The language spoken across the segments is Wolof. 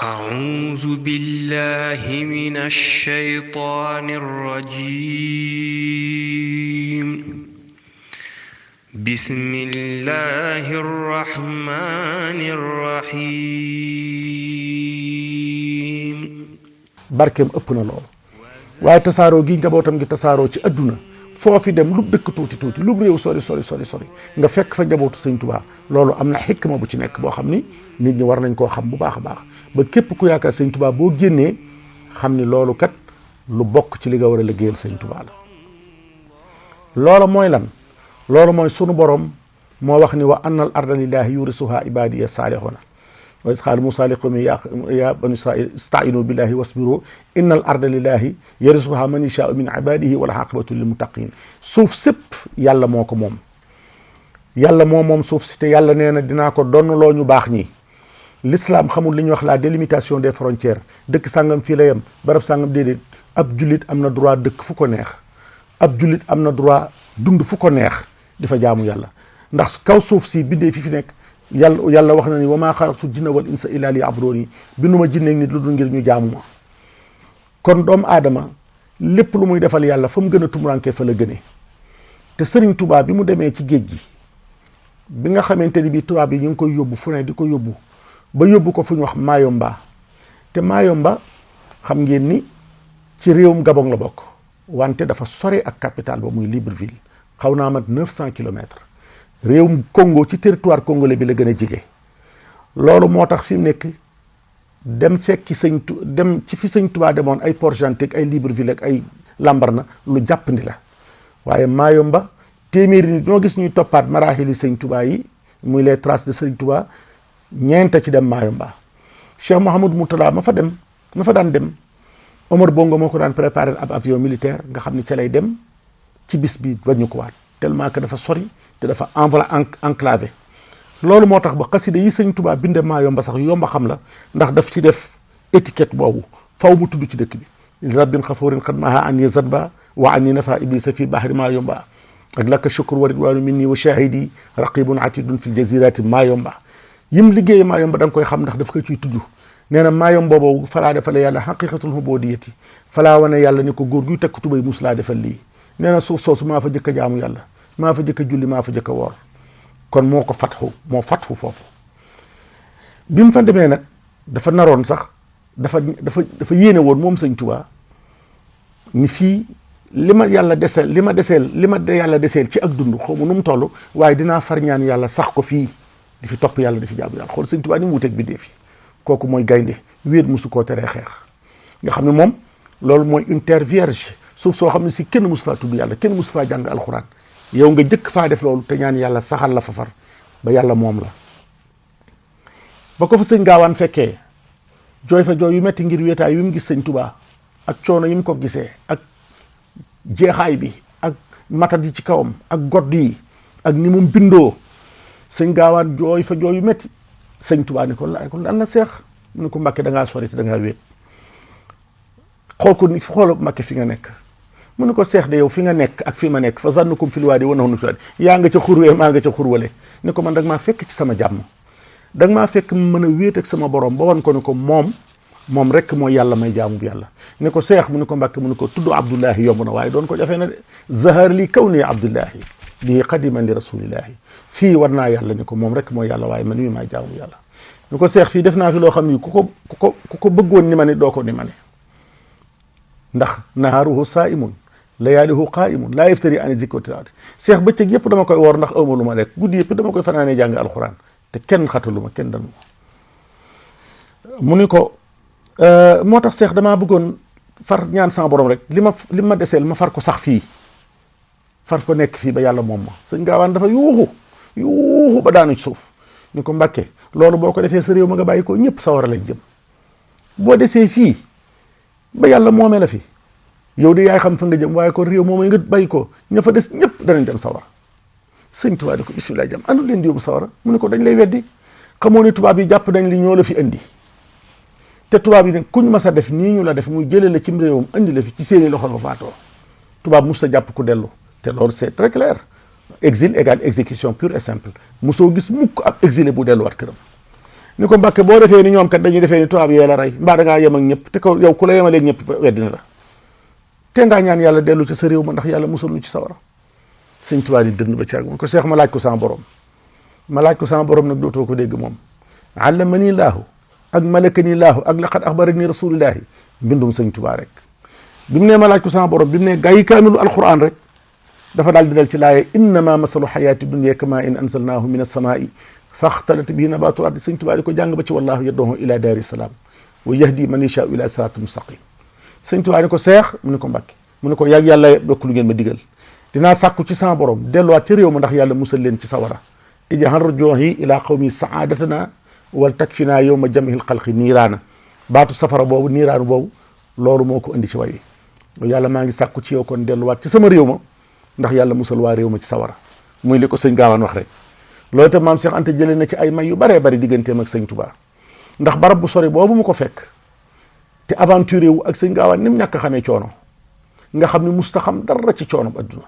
أعوذ بالله من الشيطان الرجيم بسم الله الرحمن الرحيم barkeem ëpp na loolu waaye tasaaroo gi njabootam gi tasaaroo ci adduna foofi dem lu dëkk tuuti tuuti lu réew sori nga fekk fa njabootu sëñ Tuubaa loolu am na xikma bu ci nekk boo xam ni nit ñi war nañ koo xam bu baax a baax ba képp ku yaakaar sëñ Tuubaa boo génnee xam ni loolu kat lu bokk ci li nga war a liggéeyal sëñ Tuubaa la. loolu mooy lan loolu mooy sunu borom moo wax ni wa annal arda lillahi yurisuha ibadiya saalihuna wa iz qaala Muusaa li qawmihi yaa banii Israa'iila ista'iinuu billahi wasbiru innal arda lillahi yarisuha man yashaa'u min ibadihi wal aqibatu lil muttaqiin. suuf sépp yàlla moo ko moom yàlla moo moom suuf si te yàlla nee na dinaa ko donnaloo ñu baax ñi. l'islam xamul li ñuy wax la délimitation des frontières dëkk sàngam fii la yem barab sàngam déedéet ab jullit am na droit dëkk fu ko neex ab jullit am na droit dund fu ko neex di fa jaamu yàlla ndax kaw suuf si bindee fi nekk yàlla wax na ni wa maa xalaqtu jinna wal insa illa liya'buduun bindu ma jinne nit lu dul ngir ñu jaamu ma. kon doomu aadama lépp lu muy defal yàlla fa mu gën a tumuraanke fa la gënee te Sëriñ Tuubaa bi mu demee ci géej gi bi nga xamante ni bii tubaab yi ñu ngi koy yóbbu fu ne di ko yóbbu ba yóbbu ko fu ñu wax Mayomba te Mayomba xam ngeen ni ci réewum Gabon la bokk wante dafa sore ak capitale ba muy Libreville xaw naa mat 900 kilomètres réewum Congo ci territoire congolais bi la gën a jege. loolu moo tax fi mu nekk dem fekki dem ci fi sëñ Tuubaa demoon ay Port-Gentil ay Libreville ak ay Lambaréné lu jàppandi la waaye Mayomba téeméeri nit ñoo gis ñuy toppaat maraaxili sëñ Tuubaa yi muy les traces de sëñ Tuubaa ñeenta ci dem Mayomba. Cheikh Mouhamadou Mourtada ma fa daan dem Omar Bongo moo ko daan préparé ab avion militaire nga xam ni ca lay dem ci bis bi bañu ko waat tellement que dafa sori te dafa enclavé. loolu moo tax ba xasida yi sëñ Tuubaa binde Mayomba sax yomba xam la ndax daf ci def étiquette boobu faw mu tudd ci dëkk bi rabbin xafoorin xad maha anni zadba wa anni nafa iblisa fi bahri Mayomba ak laka shukru wa ridwanu minni wa shahidi raqibun atidun fi ljazirati Mayomba yim liggéey Mayomba da nga koy xam ndax daf ko ciy tudd nee na Mayomba boobu falaa defale yàlla xaqiqatul hubudiyati falaa wane yàlla ni ko góor guy tekk tubay mus laa defal lii nee na suuf soosu maa fa jëkk a jaamu yàlla maa fa jëkk a julli maa fa jëkk a woor kon moo fatxu foofu bi mu fa demee nag dafa naroon sax dafa yéene woon moom sëñ Tuubaa ni fii li ma yàlla deseel ci ak dund xaw ma nu mu toll waaye dinaa far ñaan yàlla sax ko fii di fi topp yàlla di fi jaamu yàlla xool sëñ Tuubaa ni mu wuteeg bindee fi kooku mooy gaynde wéet musu koo teree xeex nga xam ne moom loolu mooy une terre vierge suuf soo xam ne si kenn musu faa tudd yàlla kenn musu faa jàng alxuraan yow nga jëkk faa def loolu te ñaan yàlla saxal la fa far ba yàlla moom la ba ko fa sëñ Gaawaan fekkee jooy fa jooy yu metti ngir wéetaay yu mu gis sëñ Tuubaa ak coono yi mu ko gisee ak jeexaay bi ak matat yi ci kawam ak godd yi ak ni mu bindoo sëñ Gaawaan jooy fa jooy yu metti sëñ Tuubaa ni ko lan la seex mu ne ko Mbàkke da ngaa sori te da ngaa wéet xool ko ni xoolal Mbàkke fi nga nekk mu ne ko seex de yow fi nga nekk ak fi ma nekk fa zannukum fil waadi wa nahnu fil waadi yaa nga ca xurwee maa nga ca xurwale ne ko man dag maa fekk ci sama jàmm dag maa fekk mën a wéet ak sama borom ba wan ko ne ko moom rek mooy yàlla may jaamu bu yàlla ne ko seex mu ne ko Mbàkke mu ne ko tudd Abdullahi yomb na waaye doon ko jafee na de zahar li kaw ni Abdullahi lii qadiman li rasulillahi fii war naa yàlla ni ko moom rek mooy yàlla waaye man mii maay jaamu bu yàlla ne ko seex fii def naa fi loo xam ni ku ko bëggoon ni ma ne doo ko ni ma ne ndax nahaaruhu saa'imun layaalihu qaa'imun laa yaftari an zikri tilaawati seex bëccëg yëpp dama koy woor ndax awma lu ma lekk guddi yëpp dama koy fanaanee jàng alxuraan te kenn xatalu ma kenn danu mu ni ko moo tax seex damaa bëggoon far ñaan sama borom rek li ma deseel ma far ko sax fii far ko nekk fii ba yàlla moom ma sëñ Gaawaan dafa yuuxu ba daanu ci suuf ni ko Mbàkke loolu boo ko defee sa réew ma nga bàyyi ko ñëpp sawara lañ jëm boo desee fii ba yàlla moomee la fi yow de yaay xam fa nga jëm waaye ko réew moom nga bàyyi ko ña fa des ñëpp danañ dem sawara sëñ Tuubaa di ko bisimilah jàmm andu leen di yóbbu sawara mu ne ko dañ lay weddi xamoo ne tubaab yi jàpp nañ li ñoo la fi indi te tubaab yi ne kuñ mas a def nii ñu la def muy jëlee la cim réewam indi la fi ci seeni loxo nga faatoo tubaab mus sa jàpp ku dellu te loolu c'est très clair exil égale exécution pure et simple mosoo gis mukk ab exilé bu delluwaat këram ni ko Mbàkke boo defee ni ñoom kat dañuy defee ni tubaab yee la rey mbaa da ngaa yem ak ñëpp te ko yow ku la yemaleeg ñëpp weddi na la te ngaa ñaan yàlla dellu ci sa réew ma ndax yàlla musal ñu ci sawara. sëñ Tuubaa di dënd ba ci ak ko Seex ma laaj ko sama borom nag dootoo ko dégg moom allamani laahu ak malakani laahu ak laqad axbarani rasulillahi mbindum sëñ Tuubaa rek bi mu ne ma laaj ko sama borom bi mu ne gaa yi kaamilu alquran rek dafa daal di dal ci laaye innama masalu xayaati dunya kama in anzalnaahu min alsamai faxtalat bihi nabatul ardi sëñ Tuubaa di ko jàng ba ci wallahu yad'u ila daari salaam wa yahdi man yashaau ila siraatin mustaqim sëñ Tuubaa ni ko Seex mu ne ko Mbàkke mu ne ko yàgg yàlla bokk lu ngeen ma digal dinaa sàkku ci sama borom delluwaat ci réew ma ndax yàlla musal leen ci sawara ij'al rujuuhi ila qawmi saadatana wal takfina yawma jam'il xalqi niiraana baatu safara boobu niiraanu boobu loolu moo ko indi ci way wi yàlla maa ngi sàkku ci yow kon delluwaat ci sama réew ma ndax yàlla musal waa réew ma ci sawara muy li ko sëñ Gaawaan wax rek loolu itam maam Cheikh Anta jëlee na ci ay may yu bëree bëri digganteem ak sëñ Tuubaa ndax barab bu sori boobu mu ko fekk te aventuré wu ak sëñ Gaawaan ni mu ñàkk xamee coono nga xam ne musta xam dara ci coono bu adduna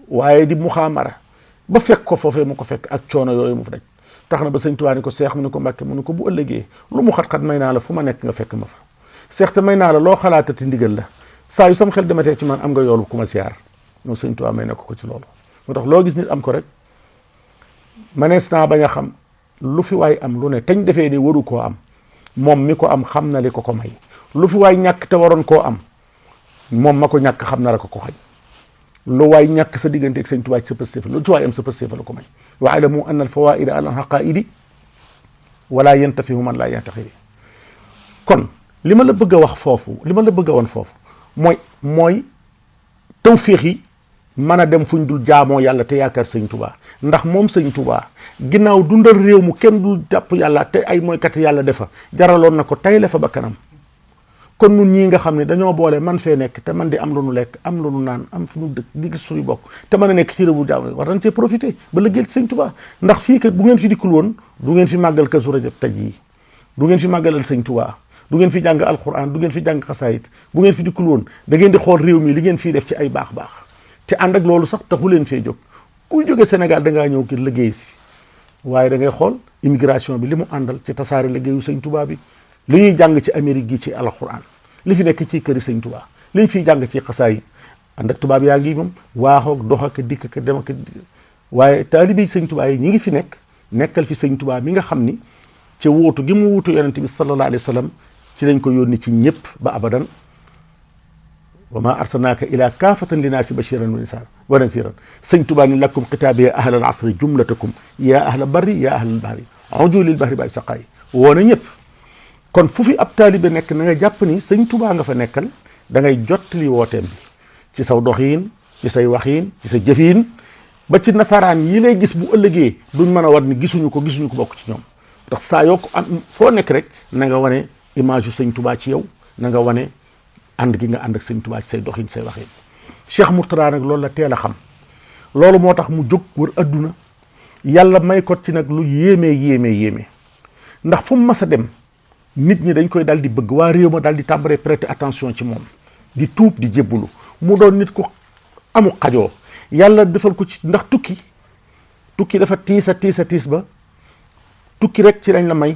waaye di muxaamara ba fekk ko foofee mu ko fekk ak coono yooyu mu fa daj tax na ba sëñ Tuubaa ni ko Seex mu ne ko Mbàkke mu ne ko bu ëllëgee lu mu xat-xat may naa la fu ma nekk nga fekk ma fa Seex te may naa la loo xalaatati ndigal la saa yu sam xel dematee ci man am nga yoolu ku ma siyaar noonu sëñ Tuubaa may na ko ci loolu moo tax loo gis nit am ko rek manees naa bañ a xam lu fi waay am lu ne teñ defee ni waru koo am moom mi ko am xam na li ko ko may lu fi waay ñàkk te waroon koo am moom ma ko ñàkk xam na la ko xañ lu waay ñàkk sa diggante ak sëñ Tuubaa ci sa pëstéef lu ci waay am sa pëstéef la ko may wa alamu anna al fawaida ala haqaidi wala yantafihu man la yantaxiri kon li ma la bëgg a wax foofu li ma la bëgg a woon foofu mooy tawfiix yi mën a dem fuñ dul jaamoo yàlla te yaakaar sëñ Tuubaa ndax moom sëñ Tuubaa ginnaaw dundal réew mu kenn dul jàpp yàlla te ay mooykat yàlla defa jaraloon na ko tay le fa ba kanam kon nun ñii nga xam ne dañoo boole man fee nekk te man di am lu nu lekk am lu nu naan am fu nu dëkk di gis suñu bokk te mën a nekk ci réew bu jaamu war nañ cee profité ba liggéeyal ci sëñ Tuubaa ndax fii kat bu ngeen fi dikkul woon du ngeen fi màggal Kazu Rajab taj yi du ngeen fi màggalal sëñ Tuubaa du ngeen fi jàng alquran du ngeen fi jàng xasaayit bu ngeen fi dikkul woon da ngeen di xool réew mi li ngeen fii def ci ay baax-baax te ànd ak loolu sax taxu leen fee jóg kuy jóge Sénégal da ngaa ñëw ngir liggéey si waaye da ngay xool immigration bi li mu àndal ci tasaare liggéeyu sëñ Tuubaa bi li ñuy jàng ci Amérique gi ci alquran li fi nekk ci këri sëñ Tuubaa li ñu fiy jàng ci xasaayit ànd ak tubaab yaa ngi moom waaxoog dox ak dikk ak dem ak waaye taalibe sëñ Tuubaa yi ñi ngi fi nekkal fi sëñ Tuubaa mi nga xam ni ci wuutu gi mu wuutu yonente bi sallallahu alayhi wa sallam ci lañ ko yónni ci ñëpp ba abadan wa ma arsalnaaka ila kaafatan linnaasi bashiran wa nasiran sëñ Tuubaa ni lakum xitaabi ahlal asri jumlatakum yaa ahla barri yaa ahlal bahri uju lil bahri bay saqaay woona ñëpp kon fu fi ab taalibe nekk na nga jàpp ni sëñ Tuubaa nga fa nekkal da ngay jottali wooteem bi ci saw doxiin ci say waxiin ci sa jëfiin ba ci nasaraan yi lay gis bu ëllëgee duñ mën a war ni gisuñu ko bokk ci ñoom ndax saa yoo ko am foo nekk rek na nga wane image yu sëñ Tuubaa ci yow na nga wane ànd gi nga ànd ak sëñ Tuubaa ci say doxiin say waxiin Cheikh Mourtada nag loolu la teel a xam loolu moo tax mu jóg wër adduna yàlla may ko ci nag lu yéeme ndax fu mu mas a dem nit ñi dañ koy dal di bëgg waa réew ma dal di tàmbalee prêter attention ci moom di tuub di jébbulu mu doon nit ku amu xajoo yàlla defal ko ci ndax tukki dafa tiis ba tukki rek ci lañ la may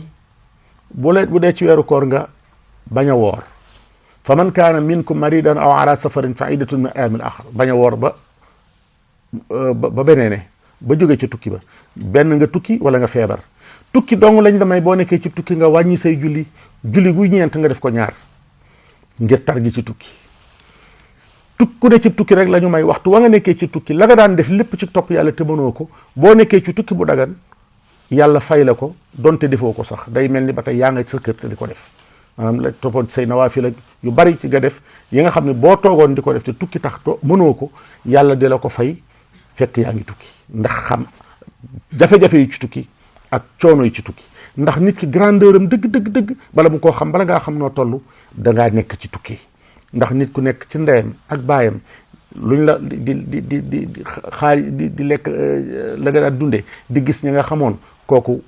bu dee ci weeru koor nga bañ a woor fa man kaana minkum maridan aw ala safarin fa iddatun min ayaamin axar bañ a woor ba beneene ba jóge ci tukki ba benn nga tukki wala nga feebar tukki dong lañ la may boo nekkee ci tukki nga wàññi say julli gu ñeent nga def ko ñaar ngir tar gi ci tukki ku ne ci tukki rek la ñu may waxtu wa nga nekkee ci tukki la nga daan def lépp ci topp yàlla te mënoo ko boo nekkee ci tukki bu dagan yàlla fay la ko donte defoo ko sax day mel ni ba tey yaa nga sa kër te di ko def maanaam la toppoon say nawaafil ak yu bari ci nga def yi nga xam ne boo toogoon di ko def te tukki tax mënoo ko yàlla di la ko fay fekk yaa ngi tukki ndax xam jafe-jafe yi ci tukki ak coono yi ci tukki ndax nit ki grandeur am dëgg bala mu koo xam bala ngaa xam noo toll da ngaa nekk ci tukki ndax nit ku nekk ci ndeyam ak baayam luñ la di xaar di lekk la nga daan dundee di gis ñi nga xamoon kooku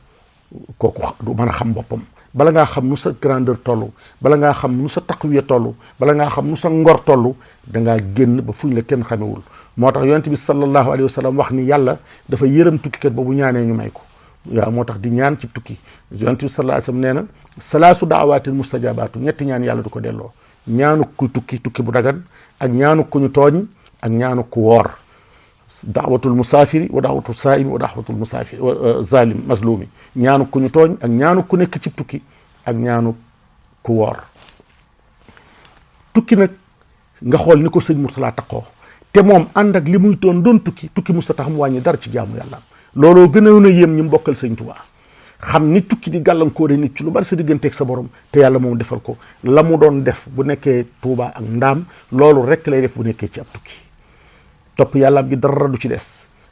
du mën a xam boppam bala ngaa xam nu sa grandeur toll bala ngaa xam nu sa taqwiya toll bala ngaa xam nu sa ngor toll da ngaa génn ba fuñ la kenn xamewul moo tax yonent bi sallallahu alayhi wa sallam wax ni yàlla dafa yërëm tukkikat boobu ñaanee ñu may ko waaw moo tax di ñaan ci tukki yonent bi sallallahu alayhi wasallam nee na salaasu da'awaatin mustajabaatu ñetti ñaan yàlla du ko delloo ñaanu ku tukki bu dagan ak ñaanu ku ñu tooñ ak ñaanu ku woor da'watul musaafiri wa da'watul saa'imi wa da'watul musaafiri zalim mazlumi ñaanu ku ñu tooñ ak ñaanu ku nekk ci tukki ak ñaanu ku woor tukki nag nga xool ni ko sëñ Murtala taxoo te moom ànd ak li muy doon tukki musta tax mu wàññi dara ci jaamu yàlla looloo gënoon a yéem ñi mu bokkal sëñ Tuubaa xam ni tukki di gàllankoore nit ci lu bari sa digganteeg sa borom te yàlla moom defal ko la mu doon def bu nekkee Tuubaa ak ndaam loolu rek lay def bu nekkee ci ab tukki topp yàlla gi dara du ci des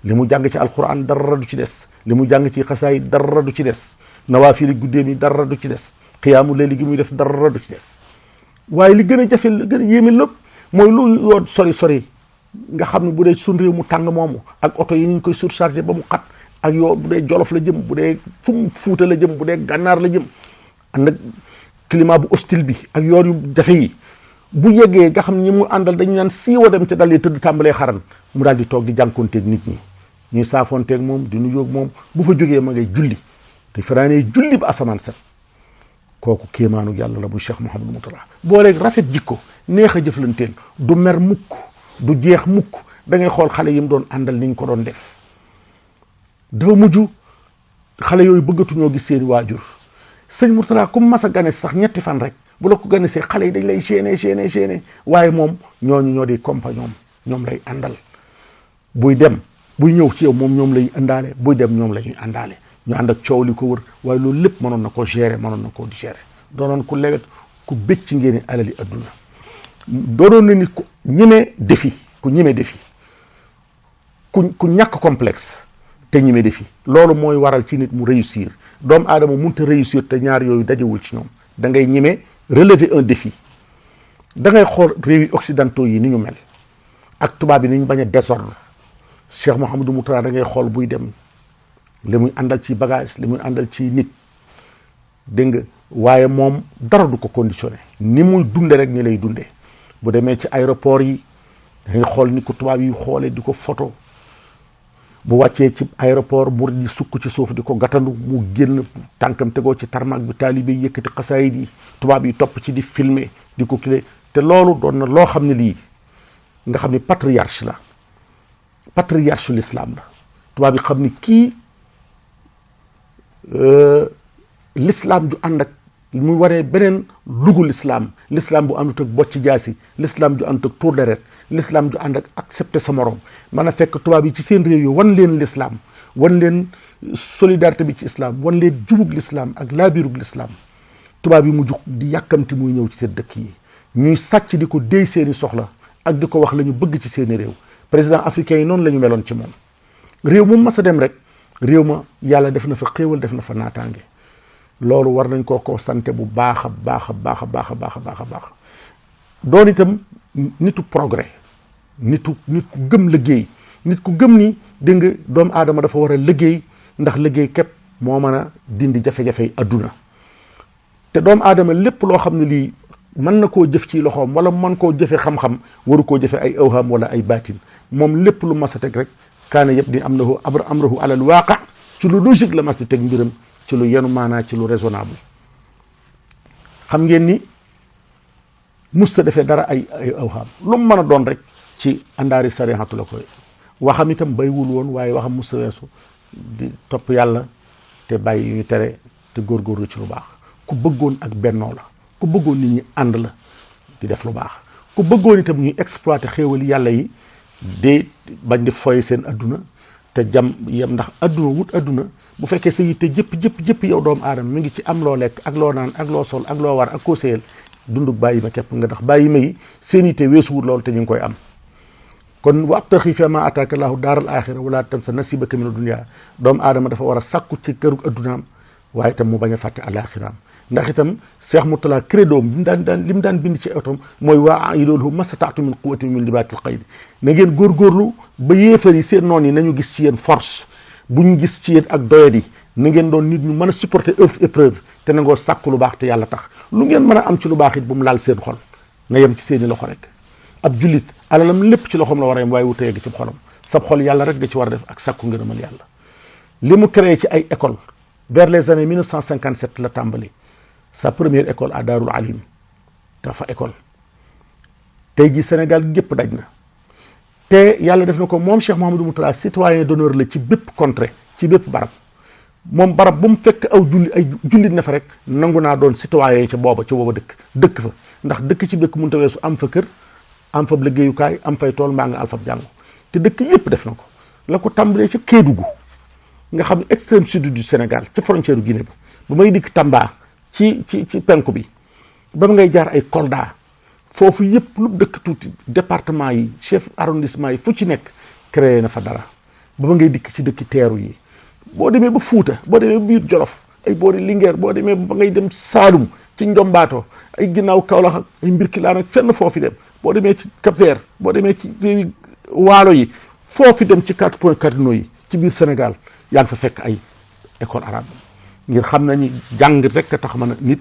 li mu jàng ci alquran dara du ci des li mu jàng ci xasaay dara du ci des nawaafili guddee mi dara du ci des xiyaamu leeli gi muy def dara du ci des waaye li gën a jafe li gën a yéeme lépp mooy lu yoon sori nga xam ne bu dee suñ réew mu tàng moomu ak oto yi ñu koy surchargé ba mu xat ak yoo bu dee Jolof la jëm bu dee Fuuta la jëm bu dee Gànnaar la jëm ànd ak climat bu hostile bi ak yoon yu jafe yi bu yeggee nga xam ne ñi mu àndal dañu naan siiwa dem ca dal yi tëdd tàmbalee xaran mu daal di toog di jànkoonteeg nit ñi ñuy saafoonteeg moom di nuyoo moom bu fa jógee ma ngay julli te fanaanee julli ba asamaan set kooku kéemaanu yàlla la bu Cheikh Mouhamadou Mourtada booleeg rafet jikko neex a jëflanteel du mer mukk du jeex mukk da ngay xool xale yi mu doon àndal ni ñu ko doon def dafa mujj xale yooyu bëggatuñoo gis seeni waajur sëñ Mourtada ku mas a gane sax ñetti fan rek bu la ko ganisee xale yi dañ lay séenee waaye moom ñooñu ñoo di compagnon ñoom lay àndal buy ñëw ci yow moom ñoom lay àndaale buy dem ñoom la ñuy àndaale ñu ànd ak coow li ko wër waaye loolu lépp mënoon na koo gérer mënoon na koo di gérer doonoon ku lewet ku bëcc ngeen alali adduna doonoon na nit ku ñeme défi ku ñàkk complexe te ñeme défi loolu mooy waral ci nit mu réussir doomu aadama mënut a réussir te ñaar yooyu dajewul ci ñoom da ngay ñeme relever un défi da ngay xool réewi occidentaux yi ni ñu mel ak tubaab yi ni ñu bañ a désordre Cheikh Mouhamadou Mourtada da ngay xool buy dem li muy àndal ci bagage li muy àndal ci nit dégg nga waaye moom dara du ko conditionné ni muy dunde rek ni lay dunde bu demee ci aéroport yi da ngay xool ni ko tubaab yi xoolee di ko photo bu wàccee ci aéroport mu di sukk ci suuf di ko gàttandu mu génn tànkam tegoo ci tarmac bi taalibe yi yëkkati xasaayid yi tubaab yi topp ci di filmer di ko clé te loolu doon na loo xam ne lii nga xam ne patriarche l'islam la tubaab yi xam ni kii l'islam ju ànd ak muy waree beneen lugu l'islam bu àndut ak bocc jaasi l'islam ju àndut ak tour deret l'islam ju ànd ak accepter sa morom mën a fekk tubaab yi ci seen réew yi wan leen l'islam wan leen solidarité bi ci islam wan leen jubug l'islam ak laabirug l'islam tubaab yi mu jug di yàkkamti muy ñëw ci seen dëkk yi ñuy sàcc di ko déy seeni soxla ak di ko wax la ñu bëgg ci seeni réew président africain yi noonu la ñu meloon ci moom réew mu mas a dem rek réew ma yàlla def na fa xéewal def na fa naataange loolu war nañ koo sante bu baax a baax doon itam nitu progrès nit ku gëm liggéey nit ku gëm ni dégg nga doomu aadama dafa war a liggéey ndax liggéey képp moo mën a dindi jafe-jafey adduna te doomu aadama lépp loo xam ne lii mën na koo jëf ci loxoom wala mën koo jëfe xam-xam waru koo jëfe ay awham wala ay baatin moom lépp lu mas a teg rek kaana yëpp di am na amrahu alal waaqa ci lu logique la mas di teg mbiram ci lu yenu maanaa ci lu raisonnable xam ngeen ni musta defee dara ay awham lu mu mën a doon rek ci àndaari sarihatu la koy waxam itam baywul woon waaye waxam musta weesu di topp yàlla te bàyyi yu ñu tere te góorgóorlu ci lu baax ku bëggoon ak bennoo la ku bëggoon nit ñi ànd la di def lu baax ku bëggoon itam ñuy exploiter xéewali yàlla yi di bañ di foy seen adduna te yem ndax adduna wut adduna bu fekkee sa yitte jëpp yow doomu aadama mi ngi ci am loo lekk ak loo naan ak loo sol ak loo war ak koo séyal dundug bàyyi ma képp nga ndax bàyyi ma yi seen yitte weesu wut loolu te ñu ngi koy am kon wabtaxi fi ma ataaka llaahu daaral axira wala tansa nasibaka mina dunya doomu aadama dafa war a sàkku ci kërug addunaam waaye itam mu bañ a fàtte alaxiraam ndax itam Cheikh Mourtada credoom li mu daan bind ci otom mooy waa iloolu masataatu min quwwati min libaatil qayd na ngeen góorgóorlu ba yéefar yi seen noon yi nañu gis ci yéen force bu ñu gis ci yéen ak doyadi na ngeen doon nit ñu mën a supporter épreuve te nangoo sàkku lu baax te yàlla tax lu ngeen mën a am ci lu baax it bu mu laal seen xol na yem ci seeni loxo rek ab jullit alalam lépp ci loxoom la war a yem waaye wuta yegg ci xolam sab xol yàlla rek nga ci war a def ak sàkku ngërëmal yàlla li mu créé ci ay école vers les années 1957 la tàmbali sa première école à Daarul Alim dafa école tey ji Sénégal gépp daj na te yàlla def na ko moom Cheikh Mouhamadou Mourtada citoyen d'honneur la ci bépp contrée ci bépp barab moom barab bu mu fekk ay jullit ne fa rek nangu naa doon citoyen ca booba dëkk fa ndax dëkk ci dëkk mënta weesu am fa kër am fa liggéeyukaay am fay tool mbaa nga alfab jàngu te dëkk yépp def na ko la ko tàmbalee ca Kédougou nga xam ne extrême sud du Sénégal ci frontière u Guinée ba may dikk Tamba ci penku bi ba ma ngay jaar ay Kolda foofu yëpp lu dëkk tuuti département yi chef arrondissement yi fu ci nekk créé na fa dara ba ma ngay dikk ci dëkki teeru yi boo demee ba Fuuta boo demee ba biir Jolof ay boori Linguère boo demee ba ngay dem Saalum ci Njombaato ay ginnaaw Kaolack ak ay Mbirkilaan ak fenn foofi dem boo demee ci Cap-Vert boo demee ci réewi waalo yi foofi dem ci 4 points cardinaux yi ci biir Sénégal yaa ngi fa fekk ay école arabe ngir xam nañu jàng rek a tax mën a nit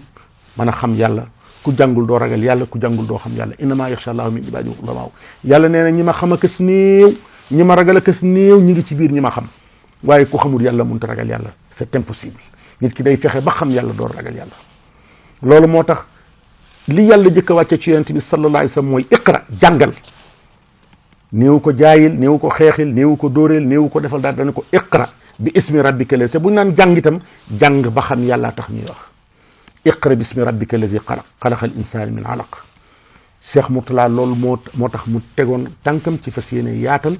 mën a xam yàlla ku jàngul doo ragal yàlla ku jàngul doo xam yàlla innamaa yaxsha llaaha min ibaadihi ulamaa yàlla nee na ñi ma xam a kës néew ñi ma ragal a kës néew ñi ngi ci biir ñi ma xam waaye ku xamul yàlla mënut a ragal yàlla c'est impossible nit ki day fexe ba xam yàlla door ragal yàlla loolu moo tax li yàlla jëkk a wàcce ci yonent bi sallallahu alayhi wa sallam mooy iqra jàngal néew ko jaayil néew ko xeexil néew ko dóoreel néew ko defal daal dana ko iqra bi ismi rabbika lazi te bu ñu naan jàng itam jàng ba xam yàlla tax ñuy wax iqra bi ismi rabbika lazi xalaq xalaqal insaana min alaq Cheikh Mourtada loolu moo tax mu tegoon tànkam ci fas yéene yaatal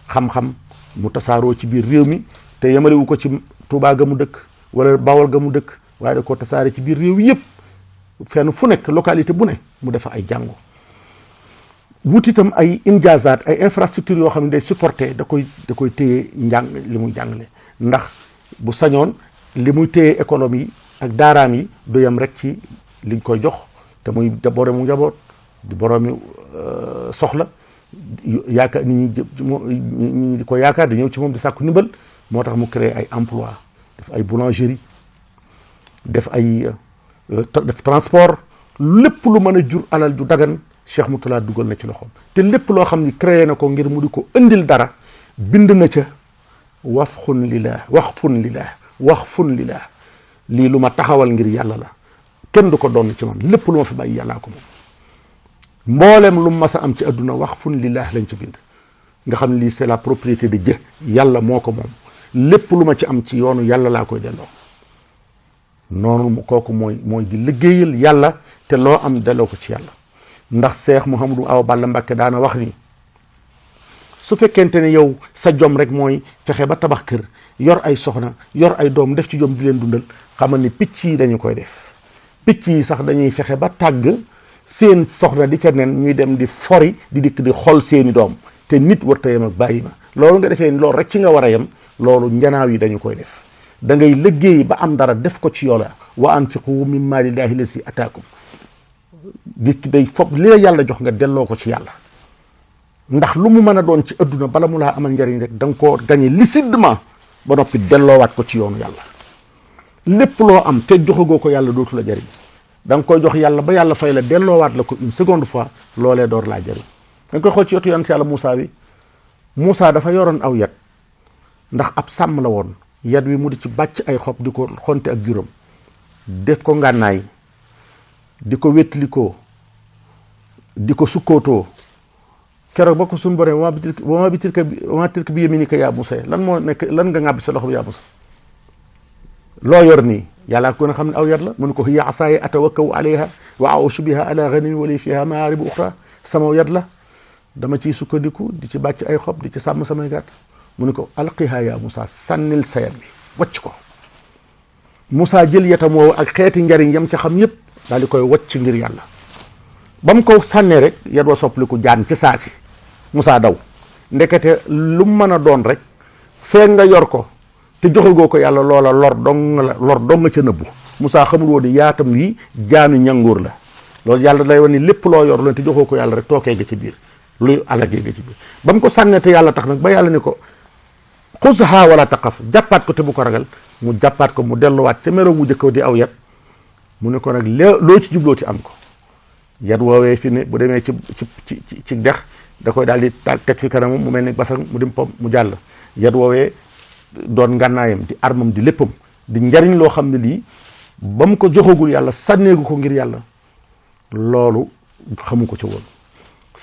xam-xam mu tasaaroo ci biir réew mi te yemalewu ko ci Touba ga mu dëkk wala Bawol ga mu dëkk waaye da koo tasaare ci biir réew yëpp fenn fu nekk localité bu ne mu defa ay jàngu wut itam ay injaazaat ay infrastructure yoo xam ne day supporté da koy téye njàng li muy jàngale ndax bu sañoon li muy téye économie ak daaraam yi du yem rek ci liñ koy jox te muy boroomu njaboot di boroomi soxla yaakaar nit ñi di ko yaakaar di ñëw ci moom di sàkku ndimbal moo tax mu créé ay emploi def ay boulangerie def transport lépp lu mën a jur alal ju dagan Cheikh Mourtada dugal na ci loxoom te lépp loo xam ni créé na ko ngir mu di ko indil dara bind na ca waqfun lillah lii lu ma taxawal ngir yàlla la kenn du ko doon ci man lépp lu ma fi bàyyi yàllaa ko moom mboolem lu mas a am ci adduna waqfun lillah lañ ci bind nga xam ne lii c'est la propriété de Dieu yàlla moo ko moom lépp lu ma ci am ci yoonu yàlla laa koy delloo noonu kooku mooy di liggéeyal yàlla te loo am delloo ko ci yàlla ndax Cheikh Mouhamadou Awa Balla Mbacké daana wax ni su fekkente ne yow sa jom rek mooy fexe ba tabax kër yor ay soxna yor ay doom def ci jom di leen dundal xamal ni picc yi dañu koy def picc yi sax dañuy fexe ba tàgg seen soxna di ca nen ñuy dem di fori di dikk di xol seeni doom te nit warta yem ak bàyyi ma loolu nga defee loolu rek ci nga war a yem loolu njanaaw yi dañu koy def da ngay liggéey ba am dara def ko ci yoola wa anfiqu min maalillahi lazi ataakum nit day foog li la yàlla jox nga delloo ko ci yàlla ndax lu mu mën a doon ci adduna bala mu laa amal njariñ rek da nga koo gagné lucidement ba noppi delloowaat ko ci yoonu yàlla lépp loo am te joxagoo ko yàlla dootu la jariñ da nga koy jox yàlla ba yàlla fay la delloowaat la ko une seconde fois loolee door laa jariñ da nga koy xool ci yotu yonent yàlla Moussa bi Moussa dafa yoroon aw yat ndax ab sàmm la woon yat wi mu di ci bàcc ay xob di ko xonte ak juróom def ko ngànnaay di ko wétlikoo di ko sukkootoo keroog ba ko suñu boree wa ma tilka bi yaminika yaa Musa lan moo nekk lan nga ŋàbbi sa loxo bi yaa Musa loo yor nii yàlla ko na xam ne aw yat la mun ko hiya asaaya atawakkau alayha wa a'ushu biha ala ghanami wa li fiha ma'aribu ukhra sama yat la dama ciy sukkandiku di ci bàcc ay xob di ci sàmm samay gàtt mu ne ko alqiha yaa Musa sànnil sa yat bi wacc ko Musa jël yatam woowu ak xeeti njariñ yam ca xam yépp daal di koy wacc ngir yàlla ba mu ko sànnee rek yat wa soppaliku jaan ci saasi Musa daw ndekete lu mën a doon rek feeg nga yor ko te joxagoo ko yàlla loola lor dong nga ca nëbbu Musa xamul woon ni yaatam wi jaanu ñangoor la loolu yàlla lay wax ni lépp loo yor loolu te joxoo ko yàlla rek tookee nga ci biir luy alagee nga ci biir ba mu ko sànnee te yàlla tax nag ba yàlla ni ko xusha wala taqaf jàppaat ko te bu ko ragal mu jàppaat ko mu delluwaat ca mero mu jëkkaw di aw yat mu ne ko nag loo ci jubloo ci am ko yat woowee fi ne bu demee ci dex da koy daal di teg fi kanam mu mel ni basang mu dim pom mu jàll yat woowee doon ngànnaayam di armam di léppam di njariñ loo xam ne lii ba mu ko joxagul yàlla sànneegu ko ngir yàlla loolu xamu ko ca woon.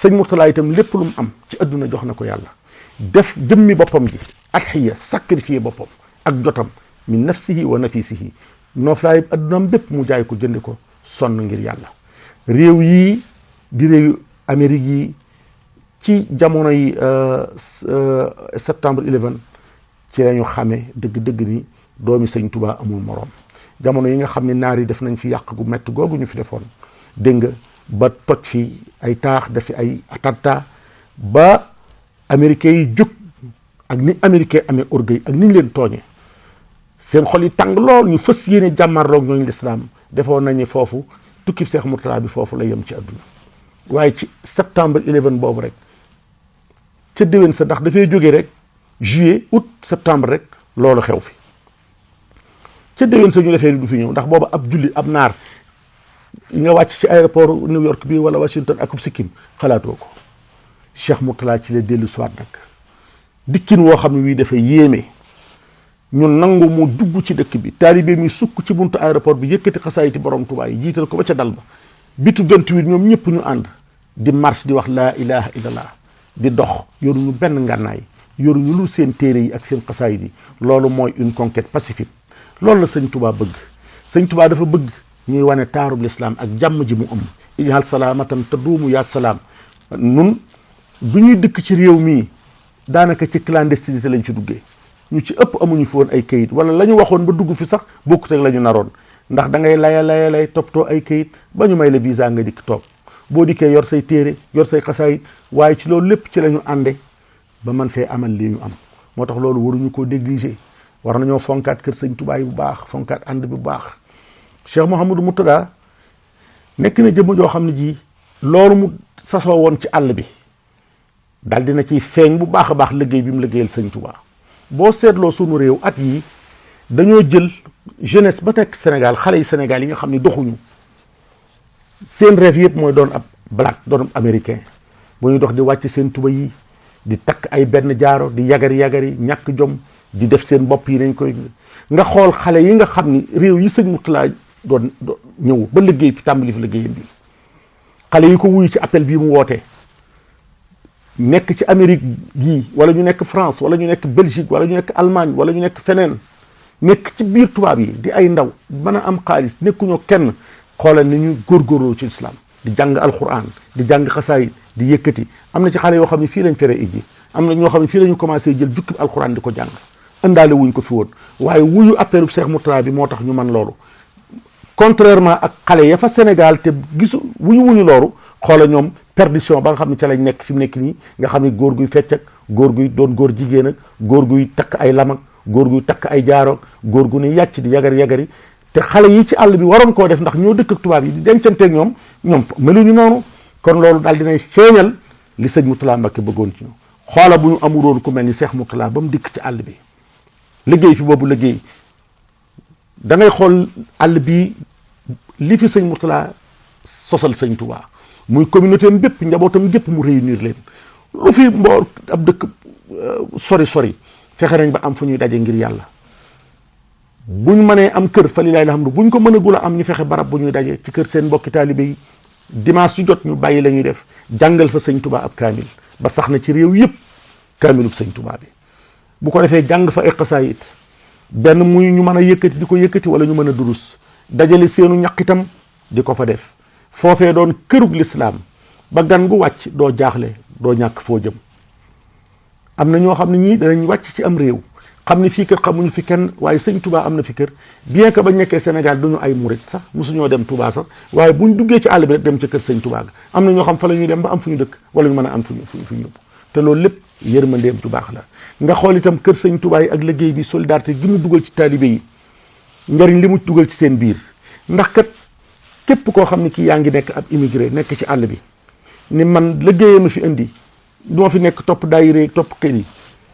sëñ Mourtala itam lépp lu mu am ci adduna jox na ko yàlla def jëmmi boppam ji adxiya sacrifié boppam ak jotam min nafsihi wa nafisihi nooflaay addunaam bépp mu jaay ko jënd ko sonn ngir yàlla. réew yii di réew Amérique yi ci jamono yi septembre 11 ci la ñu xamee dëgg-dëgg ni doomi sëñ Tuubaa amul moroom. jamono yi nga xam ne naar yi def nañ fi yàq gu métti googu ñu fi defoon dégg nga ba toj fi ay taax def fi ay attentat ba américains yi jóg ak ni américain amee orgueil ak ni ñu leen tooñe seen xol yi tàng lool ñu fës yéene jàmmarloog ñooñu lislaam defoon nañu foofu tukki Seex Mourtala bi foofu la yem ci àdduna waaye ci septembre 11 boobu rek ca déwén sa ndax dafay jógee rek juillet août septembre rek loolu xew fi ca déwén sa ñu defee du fi ñëw ndax boobu ab julli ab naar nga wàcc ci aéroport New York bi wala Washington ak sikkim xalaatoo ko Cheikh Mourtala ci la dellu soit nag dikkin woo xam ne wii dafa yéeme ñun nangu mu dugg ci dëkk bi taalibe mi sukk ci buntu aéroport bi yëkkati xasaayiti borom Tuubaa yi jiital ko ba ca dal ba bitu 28 ñoom ñëpp ñu ànd di marche di wax laa ilaha illallah di dox yoruñu benn ngànnaay yoruñu lu seen téere yi ak seen xasaayit yi loolu mooy une conquête pacifique loolu la sëñ Tuubaa bëgg sëñ Tuubaa dafa bëgg ñuy wane taarub lislaam ak jàmm ji mu am ijal salaamatan taduumu yaa salaam nun bu ñuy dëkk ci réew mii daanaka ci clandestinité lañ ci duggee ñu ci ëpp amuñu fi woon ay kayit wala la ñu waxoon ba dugg fi sax bokkut ak la ñu naroon ndax da ngay lay toppatoo ay kayit ba ñu may la visa nga dikk toog boo dikkee yor say téere yor say xasaayit waaye ci loolu lépp ci la ñu ànde ba man fee amal lii ñu am moo tax loolu waruñu koo négliger war nañoo fonkaat kër sëñ Tuubaa yi bu baax fonkaat ànd bi bu baax Cheikh Mouhamadou Mourtada nekk na jëmm joo xam ne ji loolu mu sasoo woon ci àll bi daal dina ciy feeñ bu baax a baax liggéey bi mu liggéeyal sëñ Tuubaa boo seetloo sunu réew at yi dañoo jël jeunesse ba nekk Sénégal xale yi Sénégal yi nga xam ne doxuñu seen rêve yëpp mooy doon ab black doon américain bu ñuy dox di wàcc seen tuba yi di takk ay benn jaaro di yagari ñàkk jom di def seen bopp yi nañ koy nga xool xale yi nga xam ni réew yi sëñ Mourtala doon ñëw ba liggéey fi tàmbali fi liggéeyam bi xale yi ko wuyu ci appel bii mu wootee nekk ci Amérique gii wala ñu nekk France wala ñu nekk Belgique wala ñu nekk Allemagne wala ñu nekk feneen nekk ci biir tubaab yi di ay ndaw mën a am xaalis nekkuñoo kenn xoolal ni ñu góorgóorloo ci islam di jàng alquran di jàng xasaayid di yëkkati am na ci xale yoo xam ne fii lañ fere ijji am na ñoo xam ne fii lañu commencé jël jukkib alquran di ko jàng indaale wuñ ko fi woon waaye wuyu appelu Cheikh Mourtala bi moo tax ñu man loolu contrairement ak xale ya fa Sénégal te gisu wuñu loolu xoola ñoom perdition ba nga xam ne ca lañ nekk fi mu nekk nii nga xam ne góor guy fecc ak góor guy doon góor jigéen ak góor guy takk ay lam ak góor guy takk ay jaaro góor gu ni yàcc di yagari te xale yi ci àll bi waroon koo def ndax ñoo dëkk ak tubaab yi di dencanteeg ñoom meluñu noonu kon loolu daal dinay feeñal li sëñ Mourtala Mbacké bëggoon ci ñu xoola bu ñu amuroon ku mel ni Cheikh Mourtala ba mu dikk ci àll bi liggéey fi boobu liggéey da ngay xool àll bi li fi sëñ Mourtala sosal sëñ Touba muy communauté am bépp njabootam gépp mu réunir leen lu fi mboor ab dëkk sori fexe nañ ba am fu ñuy daje ngir yàlla buñ mënee am kër fa lilaay alhamdu buñ ko mënagul a am ñu fexe barab bu ñuy daje ci kër seen mbokki taalibe yi dimanche yu jot ñu bàyyi la ñuy def jàngal fa sëñ Touba ab kaamil ba sax na ci réew yëpp kaamilub sëñ Touba bi bu ko defee jàng fa ay xasaayit benn muy ñu mën a yëkkati di ko yëkkati wala ñu mën a durus dajale seenu ñaqitam di ko fa def foofee doon kërug lislaam ba gan gu wàcc doo jaaxle doo ñàkk foo jëm am na ñoo xam ne ñii danañ wàcc ci am réew xam ne fii kër xamuñu fi kenn waaye sëñ Touba am na fi kër bien que bañ nekkee Sénégal duñu ay murit sax mosuñoo dem Touba sax waaye buñ duggee ci àll bi rek dem ca kër sëñ Touba ga am na ñoo xam fa la ñuy dem ba am fu ñu dëkk wala ñu mën a am fu ñu yóbbu te loolu lépp yërmandeem du baax la nga xool itam kër sëñ Touba yi ak liggéey bi solidarité gi mu dugal ci taalibe yi njariñ li mu dugal ci seen biir ndax kat képp koo xam ne kii yaa ngi nekk ab immigré nekk ci àll bi ni man liggéeyee ma fi indi du ma fi nekk topp daayira topp kër yi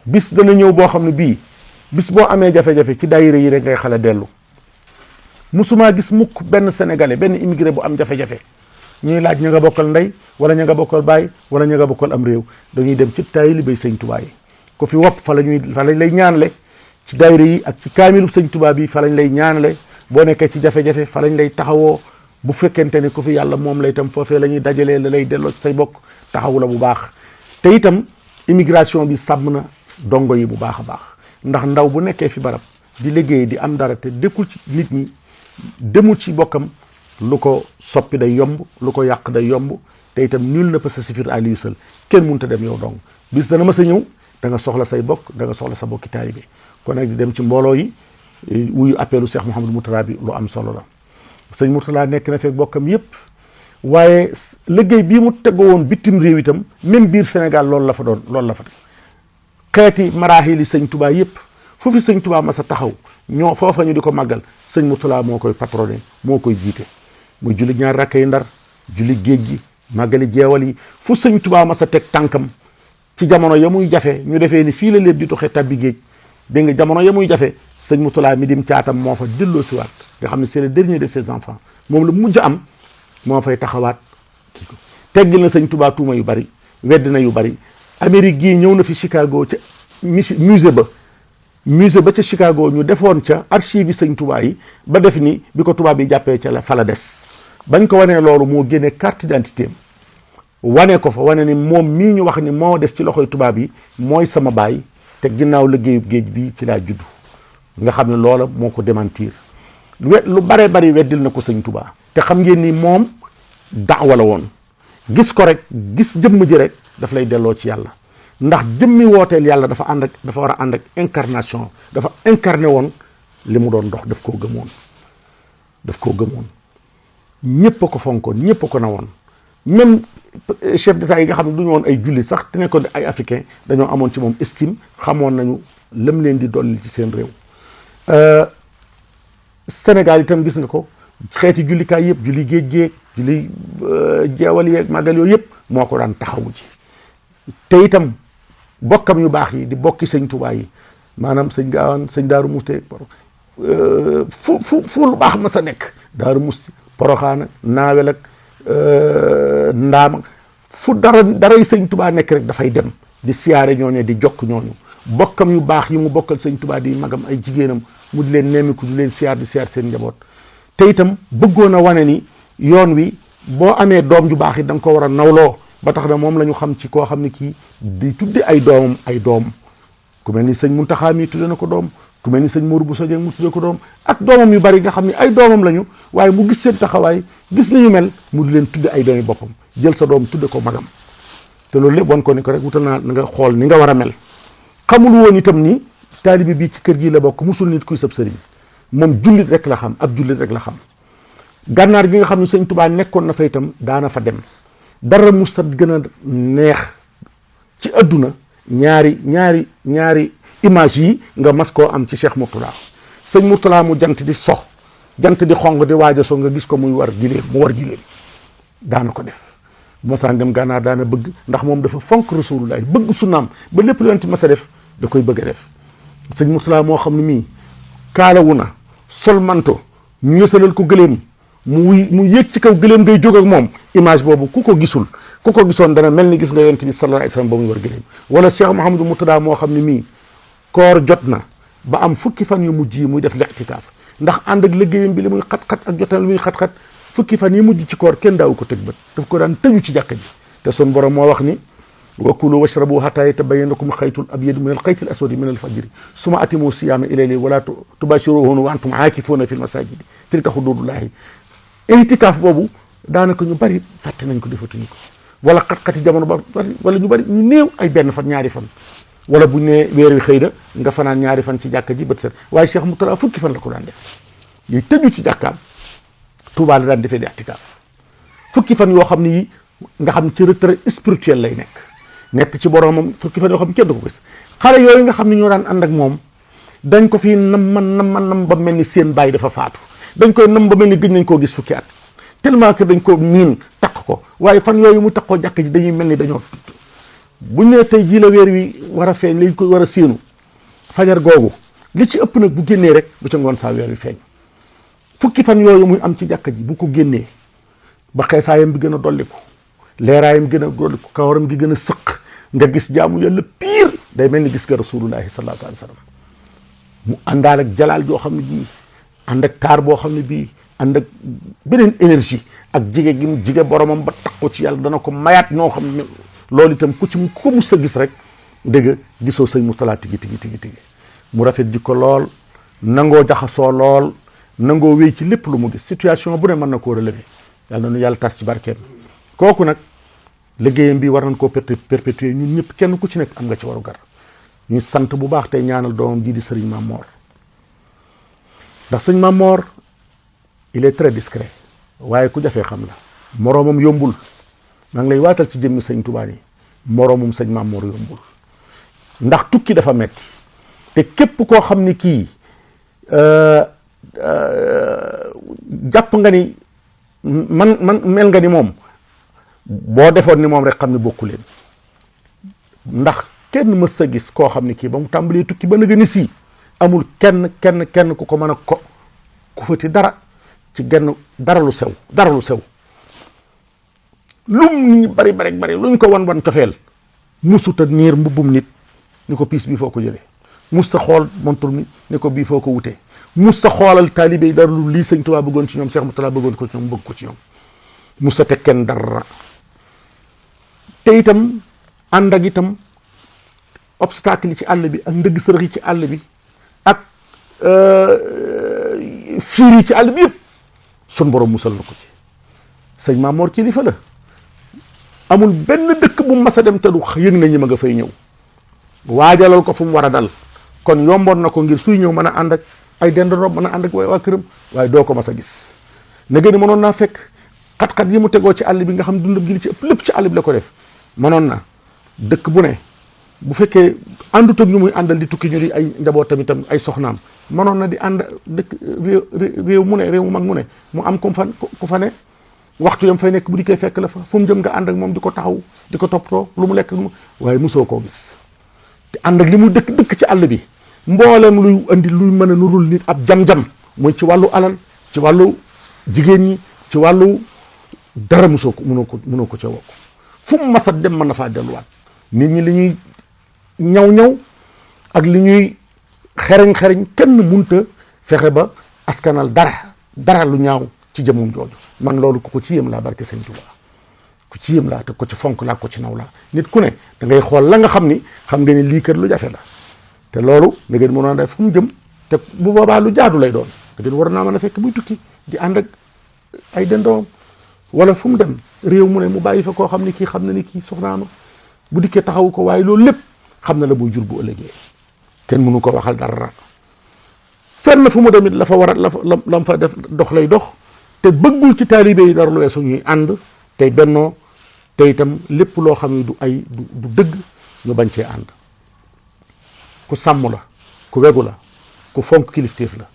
bis dana ñëw boo xam ne bii bis boo amee jafe-jafe ci daayira yi rek ngay xala dellu musuma gis mukk benn sénégalais benn immigré bu am jafe-jafe ñuy laaj ña nga bokkal ndey wala ña nga bokkal baay wala ña nga bokkal am réew dañuy dem ci taalibe sëñ Tuubaa yi ko fi wopp fa lañ lay ñaanle ci daayira yi ak ci kaamilu sëñ Tuubaa bi fa lañ lay ñaanale boo nekkee ci jafe-jafe fa lañ lay taxawoo bu fekkente ne ku fi yàlla moom la itam foofee la ñuy dajalee la lay delloo ci say bokk taxawu la bu baax te itam immigration bi sàmm na dongo yi bu baax a baax ndax ndaw bu nekkee fi barab di liggéey di am dara te dëkkul ci nit ñi demul ci bokkam lu ko soppi day yomb lu ko yàq day yomb te itam nul ne peut se suffire à lui seul kenn mënut a dem yow dong bis dana mës a ñëw da nga soxla say bokk da nga soxla sa bokki taalibe kon nag di dem ci mbooloo yi wuyu appelu Cheikh Mouhamadou Mourtada bi lu am solo la sëñ Mourtada nekk na fekk bokkam yépp waaye liggéey bii mu tegoo woon bitim réew itam même biir Sénégal loolu la fa xeeti maraaxili sëñ Touba yépp fu fi sëñ Touba ma sa taxaw ñoo foofa ñu di ko màggal sëñ Mourtada moo koy patronné moo koy jiite muy julli ñaar rakka yi Ndar julli géej gi màggali jeewal yi fu sëñ Touba ma sa teg tànkam ci jamono ya muy jafe ñu defee ni fii la lépp di toxee tabbi géej dégg nga jamono ya muy jafe sëñ Mourtada mi dim caatam moo fa delloo siwaat nga xam ne c'est le dernier de ses enfants moom la mujj am moo fay taxawaat kii ko teggil na sëñ Touba tuuma yu bari wedd na yu bari Amérique gii ñëw na fi Chicago ca musée ba ca Chicago ñu defoon ca archive yi sëñ Touba yi ba def ni bi ko tubaab yi jàppee ca la fa la des bañ ko wanee loolu moo génnee carte d'identité am wane ko fa wane ni moom mii ñu wax ni moo des ci loxoy tubaab yi mooy sama baay te ginnaaw liggéeyub géej bi ci laa juddu nga xam ne loola moo ko démentir lu bare bari weddil na ko sëñ Touba te xam ngeen ni moom daawa la woon gis ko rek gis jëmm ji rek daf lay delloo ci yàlla ndax jëmmi wooteel yàlla dafa war a ànd ak incarnation dafa incarné woon li mu doon dox daf koo gëmoon ñëpp a ko fonkoon ñëpp a ko nawoon même chef d'état yi nga xam ne du ñu woon ay jullit sax te nekkoon ay africain dañoo amoon ci moom estime xamoon nañu lam leen di dolli ci seen réew Sénégal itam gis nga ko xeeti jullikaay yëpp julli géej géej julli jeewal yeeg màggal yooyu yëpp moo ko daan taxawu ci te itam bokkam yu baax yi di bokki sëñ Touba yi maanaam sëñ Gaawaan sëñ Daaru Musti fu lu baax ma sa nekk Daaru Musti Poroxaan Naawel ak Ndaam fu daray sëñ Touba nekk rek dafay dem di siyaare ñooñu di jokk ñooñu bokkam yu baax yi mu bokkal sëñ Touba di magam ay jigéenam mu di leen nemmiku di leen siyaar seen njaboot te itam bëggoon a wane ni yoon wi boo amee doom ju baax yi da nga ko war a nawloo ba tax na moom la ñu xam ci koo xam ne kii di tudde ay doom ku mel ni sëñ Muntaxa mi tudde na ko doom ku mel ni sëñ Mourou Bousso Dieng mu tudde ko doom ak doomam yu bari nga xam ne ay doomam lañu waaye mu gis seen taxawaay gis nañu mel mu di leen tudde ay doomi boppam jël sa doom tudde ko magam te loolu lépp wan ko ni ko rek wutal naa na nga xool ni nga war a mel xamul woon itam ni taalibi bii ci kër gi la bokk musul nit kuy sëb sëriñ moom jullit rek la xam ab jullit rek la xam gànnaar gi nga xam ne sëñ Touba nekkoon na fa itam daana fa dem dara mu sat gën a neex ci adduna ñaari image yi nga mas koo am ci Cheikh Mourtada sëñ Mourtada mu jant di sox jant di xong di waaj a so nga gis ko mu war giléem daana ko def bu masaan dem gànnaar daana bëgg ndax moom dafa fonk rasulullah bëgg sunnaam ba lépp lu yonent mas a def da koy bëgg a def sëñ Mourtada moo xam ne mii kaalawu na sol manto ñu yësalal ko gëléem mu yéeg ci kaw gëléem ngay jóg ak moom image boobu ku ko gisoon dana mel ni gis nga yonent bi sallallahu alayhi wasallam ba muy war gëléem wala Cheikh Mouhamadou Mourtada moo xam ne mii koor jot na ba am fukki fan yu mujj yi muy def li'tikaaf ndax ànd ak liggéeyam bi li muy xat-xat ak jotal muy xat-xat fukki fan yi mujj ci koor kenn daawu ko tëg bët daf ko daan tëju ci jàkka ji te sun borom moo wax ni wa kulu washrabu hatta yatabayyana lakum xaytul abyadu min al xaytil aswadi min al fajri summa atimu siyaama ila layli wala tubashiruhunna wa antum aakifuuna fi l masajidi tilka xuduudullahi itikaaf boobu daanaka ñu bari fàtte nañ ko defatuñu ko wala xat-xati jamono ba wala ñu bari ñu néew ay benn fan ñaari fan wala buñ ne weer wi xëy na nga fanaan ñaari fan ci jàkka ji bët set waaye Cheikh Mourtada fukki fan la ko daan def yuy tëju ci jàkkaam Touba la daan defee di itikaaf fukki fan yoo xam ne yi nga xam ci retrait spirituel lay nekk ci boromam fukki fan yoo xam ne kenn du ko gis xale yooyu nga xam ne ñoo daan ànd ak moom dañ ko fi nam ba mel ni seen baay dafa faatu dañ koy nam ba mel ni gëj nañ koo gis fukki at tellement que dañ ko miin takk ko waaye fan yooyu mu takkoo jàkk ji dañuy mel ni dañoo buñ ne tey jii la weer wi war a feeñ lañ koy war a séenu fajar googu li ci ëpp nag bu génnee rek bu ca ngoon saa weer wi feeñ fukki fan yooyu muy am ci jàkk ji bu ko génnee ba xeesaayam bi gën a dolliku leeraayam gën a dolliku kawaram gi gën a sëq nga gis jaamu yàlla pire day mel ni gis nga rasulullahi sallallahu alayhi wa sallam mu àndaal ak jalaal joo xam ne bii ànd ak taar boo xam ne bii ànd ak beneen énergie ak jige gi mu jige boromam ba tax ko ci yàlla dana ko mayaat ñoo xam ne loolu itam ku ko mus a gis rek dëgg gisoo sëñ Mourtala tigi mu rafet di ko lool nangoo jaxasoo lool nangoo wéy ci lépp lu mu gis situation bu ne mën na koo relever yàlla na nu yàlla tas ci barkeem kooku nag liggéeyam bi war nañ koo perpétuer ñun ñëpp kenn ku ci nekk am nga ci waru gar ñuy sant bu baax tey ñaanal doomam ji di sëriñ Mamor ndax sëñ Mamor il est très discret waaye ku jafee xam la moroomam yombul maa ngi lay waatal ci jëmmi sëñ Tuubaa yi moroomum sëñ Mamor yombul ndax tukki dafa metti te képp koo xam ni kii jàpp nga ni man mel nga ni moom boo defoon ni moom rek xam ne bokku leen ndax kenn mës sa gis koo xam ne kii ba mu tàmbalee tukki ba nga ni sii amul kenn ku ko mën a ku fati dara ci genn dara lu sew lum ni bari luñ ko wan cofeel musuta niir mbubbum nit ni ko piis bii foo ko jëlee mus ta xool montur mi ni ko bii foo ko wutee mus ta xoolal taalibe yi dara lu lii sëñ Tuubaa bëggoon ci ñoom Cheikh Mourtala bëggoon ko ci ñoom bëgg ko ci ñoom mus ta teg kenn dara te itam ànd ak itam obstacle yi ci àll bi ak ndëgg sërëx yi ci àll bi ak fiir yi ci àll bi yëpp sun borom musal na ko ci sëñ Mamor kilifa la amul benn dëkk bu mas a dem te du yëg na ñi ma nga fay ñëw waajalal ko fu mu war a dal kon yomboon na ko ngir suy ñëw mën a ànd ak ay dendandoo mën a ànd ak waa këram waaye doo ko mas a gis na gën mënoon naa fekk xat-xat yi mu tegoo ci àll bi nga xam dundam gi li ci ëpp lépp ci àll bi la ko def mënoon na dëkk bu ne bu fekkee àndut ak ñu muy àndal di tukki ñu di ay njabootam itam ay soxnaam mënoon na di ànd dëkk réew mu ne réew mu mag mu ne mu am ku fa ne waxtu yam fay nekk bu di koy fekk la fa fu mu jëm nga ànd ak moom di ko taxaw di ko toppatoo lu mu lekk waaye mosoo koo gis te ànd ak li mu dëkk ci àll bi mboolem luy andi luy mën a nurul nit ab jam-jam muy ci wàllu alal ci wàllu jigéen ñi ci wàllu dara mosoo ko mënoo ko ca wokk fu mu mas a dem mën na faa delluwaat nit ñi li ñuy ñaw ak li ñuy xereñ kenn munta fexe ba askanal dara lu ñaaw ci jëmum jooju man loolu ko ci yëm laa barke sëñ Tuubaa ku ci yëm laa te ko ci fonk laa ko ci naw laa nit ku ne da ngay xool la nga xam ni xam nga ni lii kër lu jafe la te loolu da ngeen mënoon a def fu mu jëm te bu boobaa lu jaadu lay doon da ngeen war naa mën a fekk muy tukki di ànd ak ay dendoom wala fu mu dem réew mu ne mu bàyyi fa koo xam ni kii xam na ni kii soxnaama bu dikkee taxawu ko waaye loolu lépp xam na la muy jur bu ëllëgee kenn mënu ko waxal dara fenn fu mu demit la fa war a la fa def dox lay dox te bëggul ci taalibe yi dara lu weesu ñuy ànd tey bennoo te itam lépp loo xam ne du dëgg ñu bañ cee ànd ku sàmm la ku wegu la ku fonk kilifteef la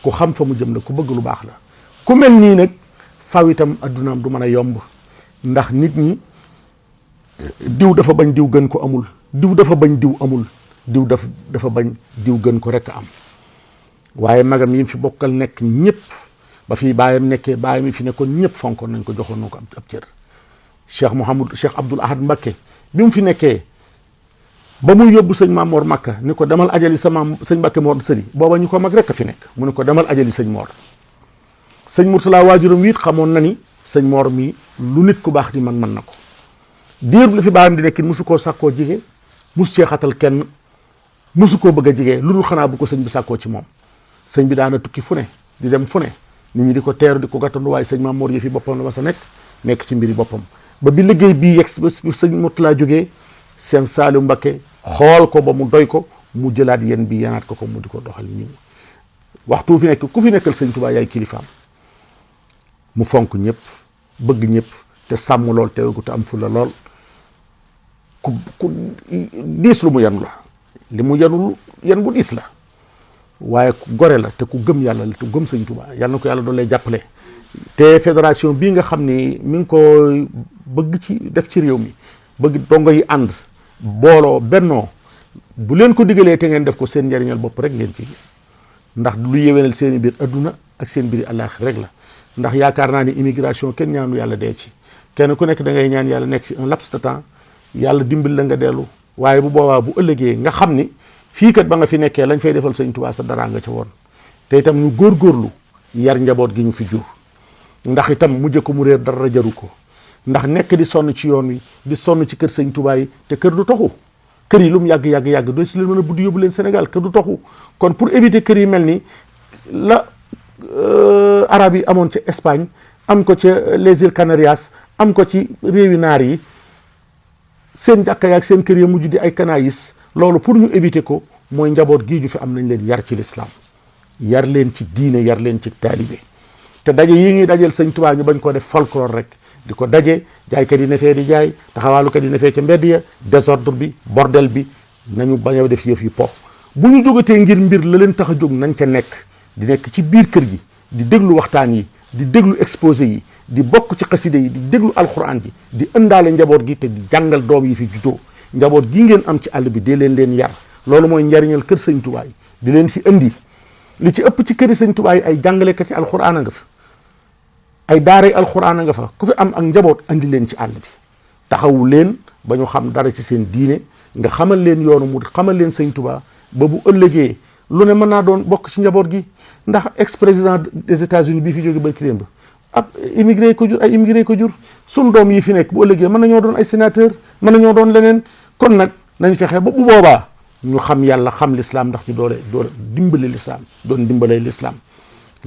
ku xam fa mu jëm la ku bëgg lu baax la ku mel nii nag faw itam addunaam du mën a yomb ndax nit ñi diw dafa bañ diw gën ko amul diw dafa bañ diw amul diw dafa bañ diw gën ko rekk am waaye magam yi fi bokkal nekk ñëpp ba fii baayam nekkee baayam yi fi nekkoon ñëpp fonkoon nañ ko joxoon na ko ab cër Cheikh Abdoul Ahad Mbacké bi mu fi nekkee ba muy yóbbu sëñ Mamor Makka ni ko demal ajali sa maam sëñ Mbacké Mor sëri booba ñu ko mag rekk a fi nekk mu ne ko demal ajali sëñ Mor sëñ Mourtala waajuram wi it xamoon na ni sëñ Mor mi lu nit ku baax di mën na ko diir la fi baayam di nekkin mosu koo sàkkoo jige mosu cee xatal kenn mosu koo bëgg a jige lu dul xanaa bu ko sëñ bi sàkkoo ci moom sëñ bi daana tukki fu ne di dem fu ne nit ñi di ko teeru di ko gàttandu waaye sëñ Mamor yi fi boppam la ma sa nekk ci mbiri boppam ba bi liggéey bii yegg ba sëñ Mourtala jógee seen Saliou Mbacké xool ko ba mu doy ko mu jëlaat yéen bi yanaat ko mu di ko doxal nii waxtu fi nekk ku fi nekkal sëñ Tuubaa yaay kilifaam mu fonk ñëpp bëgg ñëpp te sàmm lool teewgu te am fulla lool ku diis lu mu yanu la li mu yanul yan bu diis la waaye ku gore la te ku gëm yàlla la te gëm sëñ Tuubaa yàlla na ko yàlla doon lay jàppale te fédération bii nga xam ni mi ngi ko bëgg ci def ci réew mi bëgg dongo yi ànd booloo bennoo bu leen ko digalee te ngeen def ko seen njariñal bopp rek ngeen ci gis ndax lu yéwénal seen i biir adduna ak seen biir àllaaxira rek la ndax yaakaar naa ni immigration kenn ñaanu yàlla dee ci kenn ku nekk da ngay ñaan yàlla nekk ci un laps de temps yàlla dimbali la nga dellu waaye bu boobaa bu ëllëgee nga xam ni fii kat ba nga fi nekkee lañ fay defal sëñ Tuubaa sa dara nga ca woon te itam ñu góorgóorlu yar njaboot gi ñu fi jur ndax itam mujj ko mu réer dara jaru ko ndax nekk di sonn ci yoon wi di sonn ci kër sëñ Tuubaa yi te kër du toxu kër yi lu mu yàgg doo si leen mën a buddi yóbbu leen Sénégal kër du toxu kon pour éviter kër yi mel ni la arab yi amoon ci Espagne am ko ca les îles Canarias am ko ci réewi naar yi seen jàkka yaak seen kër ya mujj di ay Canaïs loolu pour ñu éviter ko mooy njaboot gii ju fi am nañ leen yar ci l'islam yar leen ci diine yar leen ci taalibe te daje yi ñuy dajeel sëñ Tuubaa ñu bañ ko def folklore rek di ko daje jaaykat yi ne fee di jaay taxawaalukat yi ne fee ca mbedd ya désordre bi bordel bi nañu bañ a def yëf yi po bu ñu jógatee ngir mbir la leen tax a jóg nañ ca nekk di nekk ci biir kër gi di déglu waxtaan yi di déglu exposé yi di bokk ci xaside yi di déglu alxuraan ji di ëndaale njaboot gi te di jàngal doom yi fi juddoo njaboot gi ngeen am ci àll bi dee leen yar loolu mooy njariñal kër sëñ Tuubaa yi di leen fi indi li ci ëpp ci këri sëñ Tuubaa yi ay jàngalekat yi alxuraan a nga fa ay daaray alxuraan a nga fa ku fi am ak njaboot andi leen ci àll bi taxawu leen ba ñu xam dara ci seen diine nga xamal leen yoonu mu xamal leen sëñ Tuubaa ba bu ëllëgee lu ne mën naa doon bokk ci njaboot gi ndax ex-président des États-Unis bii fi jóge barki démb ab immigré ko jur ay immigré ko jur suñ doom yi fi nekk bu ëllëgee mën nañoo doon ay sénateur mën nañoo doon leneen kon nag nañ fexe ba bu boobaa ñu xam yàlla xam l'islam ndax ci doole dimbale l'islam doon dimbalee l'islam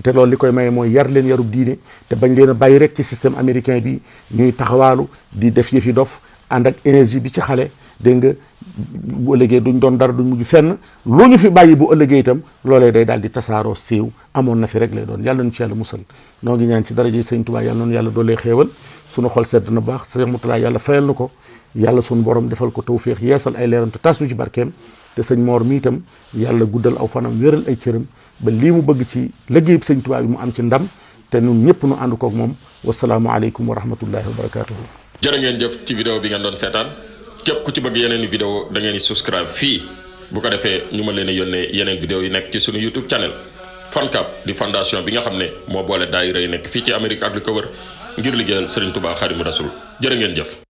te loolu li koy maye mooy yar leen yarub diine te bañ leen a bàyyi rek ci système américain bi ñuy taxawaalu di def yëfi dof ànd ak énergie bi ci xale dégg nga bu ëllëgee duñ doon dara duñ mujj fenn loo ñu fi bàyyi bu ëllëgee itam loolee day daal di tasaaroo siiw amoon na fi rek lay doon yàlla nu ci yàlla musal noo ngi ñaan ci daraja sëñ Tuubaa yàlla noonu yàlla doolee xéewal sunu xol sedd na baax Seex Murtadaa yàlla fayal na ko yàlla sunu borom defal ko tawféex yeesal ay leeram te tas nu ci barkeem te sëñ Moor mi itam yàlla guddal aw fanam wéral ay cëram ba lii mu bëgg ci liggéeyub sëñ Tuubaa bi mu am ci ndam te ñun ñëpp nu ànd koog moom wasalaamu aleykum wa rahmatullahi wa barakatuhu. jërë ngeen jëf ci vidéo bi ngeen doon seetaan képp ku ci bëgg yeneen i vidéo da ngeen di subscribe fii bu ko defee ñu mën leen a yónnee yeneen vidéo yi nekk ci suñu YouTube channel FANCAB di fondation bi nga xam ne moo boole daayira yi nekk fii ci Amérique ak li ko wër ngir liggéeyal Serigne Touba Xaadimu Rasuul jërë ngeen jëf.